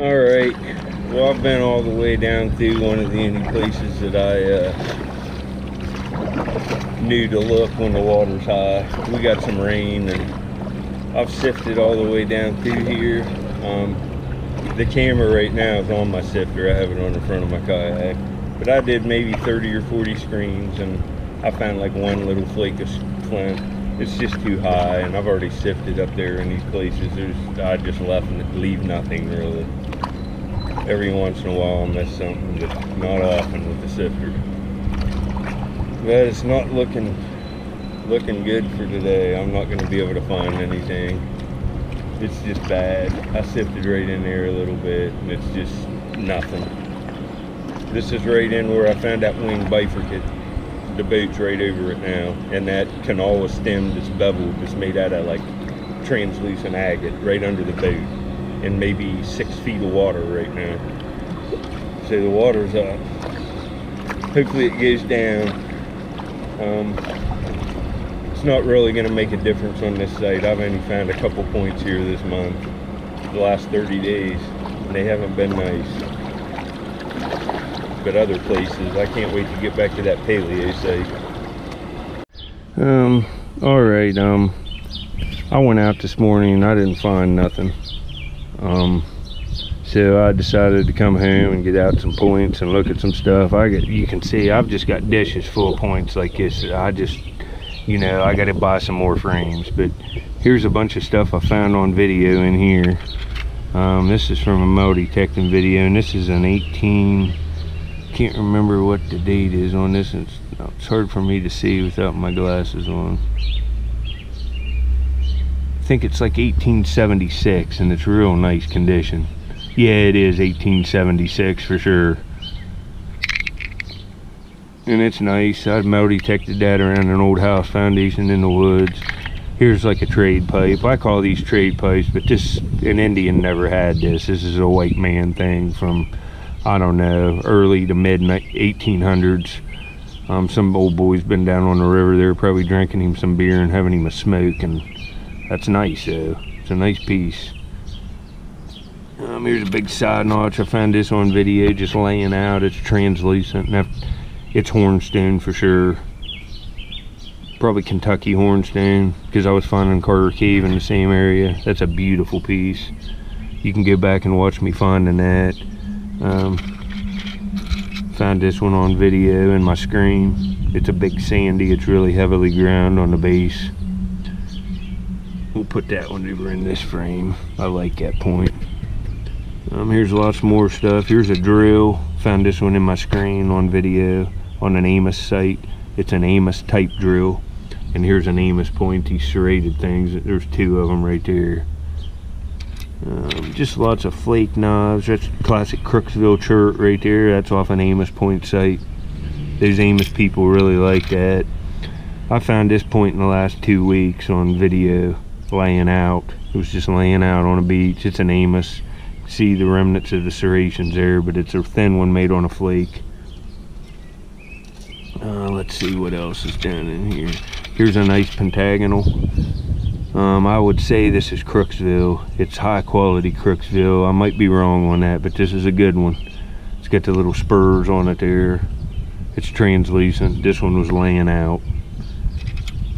All right. Well, I've been all the way down through one of the only places that I knew to look when the water's high. We got some rain, and I've sifted all the way down through here. The camera right now is on my sifter. I have it on the front of my kayak. But I did maybe 30 or 40 screens, and I found like one little flake of flint. It's just too high, and I've already sifted up there in these places. I just leave nothing really. Every once in a while I'll miss something, but not often with the sifter. But it's not looking good for today. I'm not going to be able to find anything. It's just bad. I sifted right in there a little bit, and it's just nothing. This is right in where I found that wing bifurcate. The boat's right over it now, and that canola stem that's beveled, that's made out of like translucent agate, right under the boat, and maybe 6 feet of water right now. So the water's up. Hopefully it goes down. It's not really going to make a difference on this site. I've only found a couple points here this month, the last 30 days, and they haven't been nice. But other places, I can't wait to get back to that paleo site. All right. I went out this morning and I didn't find nothing. So I decided to come home and get out some points and look at some stuff. You can see I've just got dishes full of points like this. I just, I got to buy some more frames. But here's a bunch of stuff I found on video in here. This is from a multi-detecting video, and this is an 18. Can't remember what the date is on this. It's hard for me to see without my glasses on. I think it's like 1876, and it's real nice condition. Yeah, it is 1876 for sure. And it's nice. I multi-detected that around an old house foundation in the woods. Here's like a trade pipe. I call these trade pipes, but an Indian never had this. This is a white man thing from, I don't know, early to mid 1800s. Some old boy's been down on the river. They're probably drinking him some beer and having him a smoke, and that's nice though. It's a nice piece. Here's a big side notch. I found this on video, just laying out. It's translucent, and it's hornstone for sure. Probably Kentucky hornstone, because I was finding Carter Cave in the same area. That's a beautiful piece. You can go back and watch me finding that. Found this one on video in my screen. It's a big sandy. It's really heavily ground on the base. We'll put that one over in this frame. I like that point. Here's lots more stuff. Here's a drill. Found this one in my screen on video on an Amos site. It's an Amos type drill. And here's an Amos point, these serrated things. There's 2 of them right there. Just lots of flake knives. That's classic Crooksville chert right there. That's off an Amos point site. Those Amos people really like that. I found this point in the last 2 weeks on video, laying out. It was just laying out on a beach. It's an Amos. See the remnants of the serrations there, but it's a thin one made on a flake. Let's see what else is down in here. Here's a nice pentagonal. I would say this is Crooksville. It's high quality Crooksville. I might be wrong on that, but this is a good one. It's got the little spurs on it there. It's translucent. This one was laying out.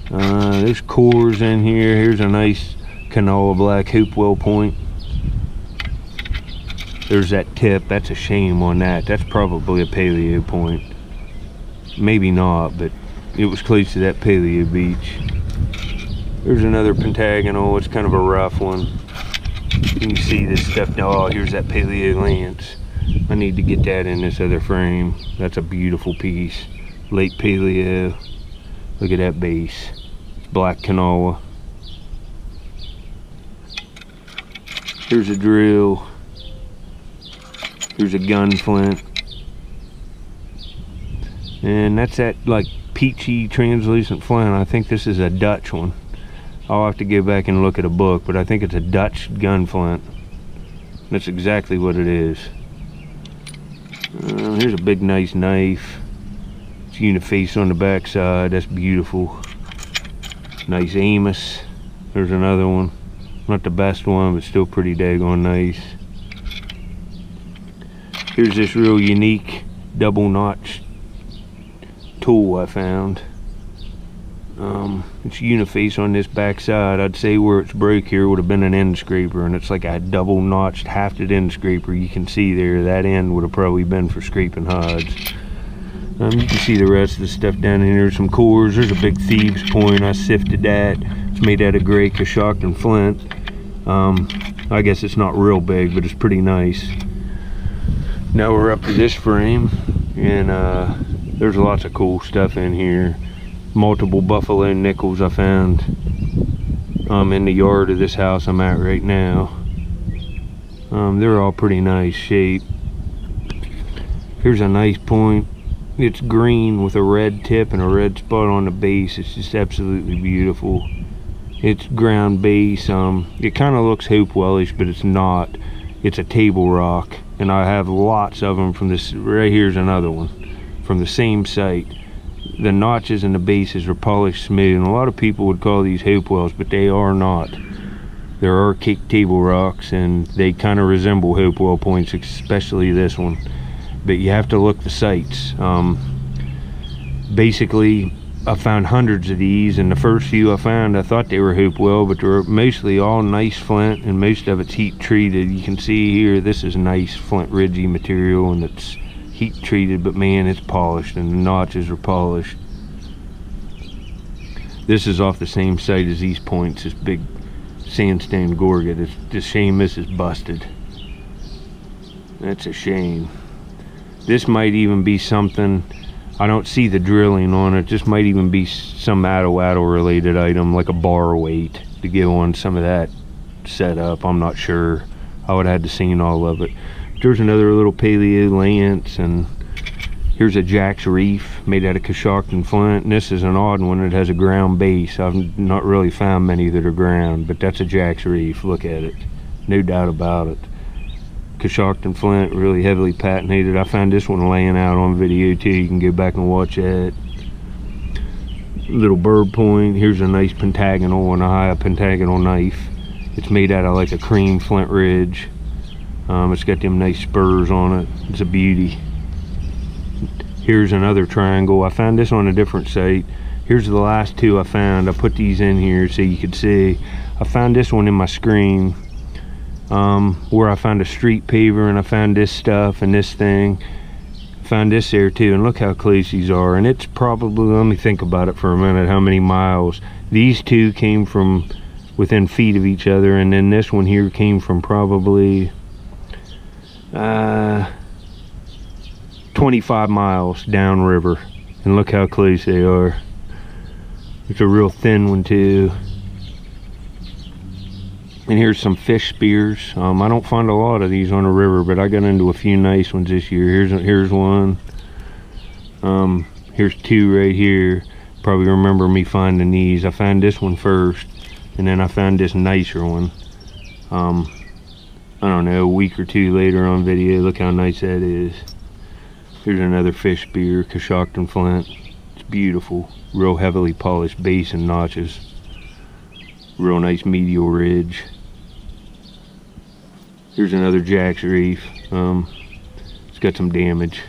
There's cores in here. Here's a nice canola black Hopewell point. There's that tip. That's a shame on that. That's probably a paleo point. Maybe not, but it was close to that paleo beach. There's another pentagonal. It's kind of a rough one. You can see this stuff. Oh, here's that paleo lance. I need to get that in this other frame. That's a beautiful piece. Late paleo. Look at that base. It's black canola. Here's a drill. Here's a gun flint. And that's that like peachy translucent flint. I think this is a Dutch one. I'll have to go back and look at a book, but I think it's a Dutch gun flint. That's exactly what it is. Here's a big nice knife. It's uniface on the back side. That's beautiful. Nice Amos. There's another one. Not the best one, but still pretty daggone nice. Here's this real unique double notch tool I found. It's uniface on this back side. I'd say where it's broke here would have been an end scraper, and it's like a double notched hafted end scraper. You can see there that end would have probably been for scraping hides. You can see the rest of the stuff down in here. Some cores. There's a big thieves point. I sifted that. It's made out of gray Coshocton flint. I guess it's not real big, but it's pretty nice. Now we're up to this frame, and there's lots of cool stuff in here. Multiple buffalo nickels I found in the yard of this house I'm at right now. They're all pretty nice shape. Here's a nice point. It's green with a red tip and a red spot on the base. It's just absolutely beautiful. It's ground base. It kind of looks Hopewellish, but it's not. It's a table rock, and I have lots of them from this. Right here's another one from the same site. The notches and the bases are polished smooth, and a lot of people would call these Hopewells, but they are not. They're archaic table rocks, and they kind of resemble Hopewell points, especially this one. But you have to look the sites. Basically, I found hundreds of these, and the first few I found, I thought they were Hopewell, but they're mostly all nice flint, and most of it's heat treated. You can see here, this is nice flint ridgy material, and it's heat treated, but man, it's polished, and the notches are polished. This is off the same site as these points, this big sandstone gorget. It's a shame this is busted. That's a shame. This might even be something, I don't see the drilling on it. This might even be some Attow related item, like a bar weight to give on some of that setup. I'm not sure. I would have had to seen all of it. There's another little paleo lance, and here's a Jack's Reef made out of Coshocton flint, and this is an odd one. It has a ground base. I've not really found many that are ground, but that's a Jack's Reef. Look at it, no doubt about it. Coshocton flint, really heavily patinated. I found this one laying out on video too. You can go back and watch that. Little bird point. Here's a nice pentagonal and a high pentagonal knife. It's made out of like a cream flint ridge. It's got them nice spurs on it. It's a beauty. Here's another triangle. I found this on a different site. Here's the last two I found. I put these in here so you could see. I found this one in my screen, where I found a street paver, and I found this stuff and this thing. I found this there too, and look how close these are. And it's probably, let me think about it for a minute, how many miles. These two came from within feet of each other, and then this one here came from probably 25 miles downriver, and look how close they are. It's a real thin one too. And here's some fish spears. I don't find a lot of these on the river, but I got into a few nice ones this year. Here's one. Here's two right here. Probably remember me finding these. I found this one first, and then I found this nicer one. I don't know, a week or two later on video. Look how nice that is. Here's another fish spear, Coshocton flint. It's beautiful. Real heavily polished base and notches. Real nice medial ridge. Here's another Jack's Reef. It's got some damage.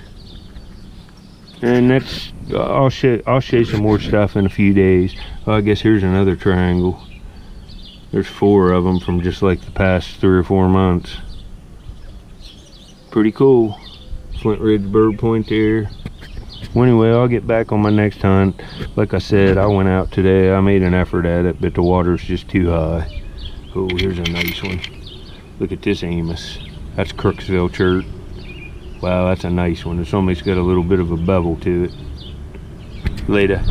And that's, I'll show you some more stuff in a few days. I guess here's another triangle. There's 4 of them from just like the past 3 or 4 months. Pretty cool. Flint Ridge bird point there. Well, anyway, I'll get back on my next hunt. Like I said, I went out today. I made an effort at it, but the water's just too high. Oh, here's a nice one. Look at this Amos. That's Crooksville Chert. Wow, that's a nice one. It's almost got a little bit of a bevel to it. Later.